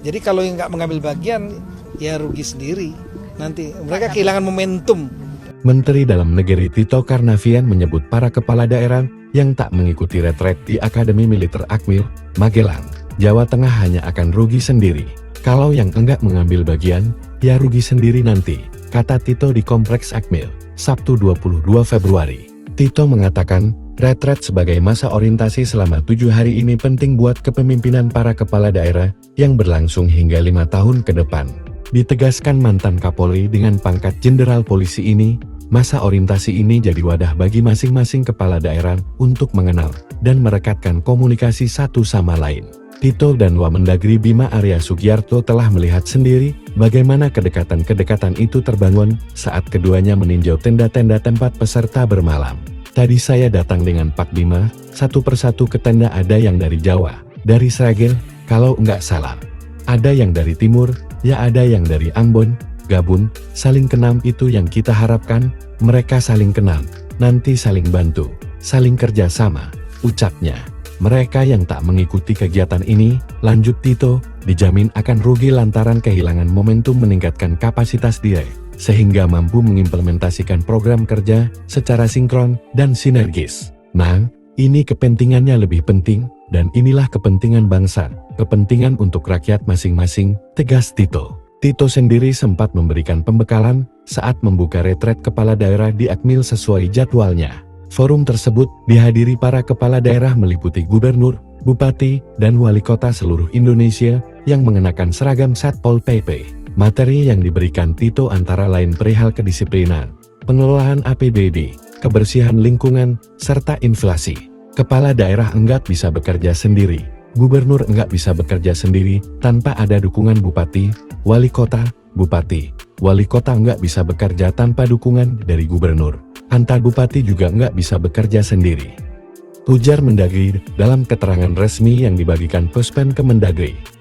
Jadi kalau yang nggak mengambil bagian, ya rugi sendiri. Nanti mereka kehilangan momentum. Menteri Dalam Negeri Tito Karnavian menyebut para kepala daerah yang tak mengikuti retret di Akademi Militer Akmil, Magelang, Jawa Tengah hanya akan rugi sendiri. Kalau yang enggak mengambil bagian, ya rugi sendiri nanti, kata Tito di Kompleks Akmil, Sabtu 22 Februari. Tito mengatakan, retret sebagai masa orientasi selama 7 hari ini penting buat kepemimpinan para kepala daerah yang berlangsung hingga 5 tahun ke depan. Ditegaskan mantan Kapolri dengan pangkat Jenderal Polisi ini, masa orientasi ini jadi wadah bagi masing-masing kepala daerah untuk mengenal dan merekatkan komunikasi satu sama lain. Tito dan Wamendagri Bima Arya Sugiarto telah melihat sendiri bagaimana kedekatan-kedekatan itu terbangun saat keduanya meninjau tenda-tenda tempat peserta bermalam. Tadi saya datang dengan Pak Bima, satu persatu ke tenda ada yang dari Jawa, dari Sragen, kalau enggak salah. Ada yang dari Timur, ya ada yang dari Ambon, Gabun, saling kenal itu yang kita harapkan, mereka saling kenal, nanti saling bantu, saling kerja sama, ucapnya. Mereka yang tak mengikuti kegiatan ini, lanjut Tito, dijamin akan rugi lantaran kehilangan momentum meningkatkan kapasitas diri, sehingga mampu mengimplementasikan program kerja secara sinkron dan sinergis. Nah, ini kepentingannya lebih penting, dan inilah kepentingan bangsa, kepentingan untuk rakyat masing-masing, tegas Tito. Tito sendiri sempat memberikan pembekalan saat membuka retret kepala daerah di Akmil sesuai jadwalnya. Forum tersebut dihadiri para kepala daerah meliputi gubernur, bupati, dan wali kota seluruh Indonesia yang mengenakan seragam Satpol PP. Materi yang diberikan Tito antara lain perihal kedisiplinan, pengelolaan APBD, kebersihan lingkungan, serta inflasi. Kepala daerah enggak bisa bekerja sendiri, gubernur enggak bisa bekerja sendiri tanpa ada dukungan bupati, wali kota, bupati. Wali kota enggak bisa bekerja tanpa dukungan dari gubernur. Antar bupati juga enggak bisa bekerja sendiri, ujar Mendagri dalam keterangan resmi yang dibagikan Puspen Kemendagri.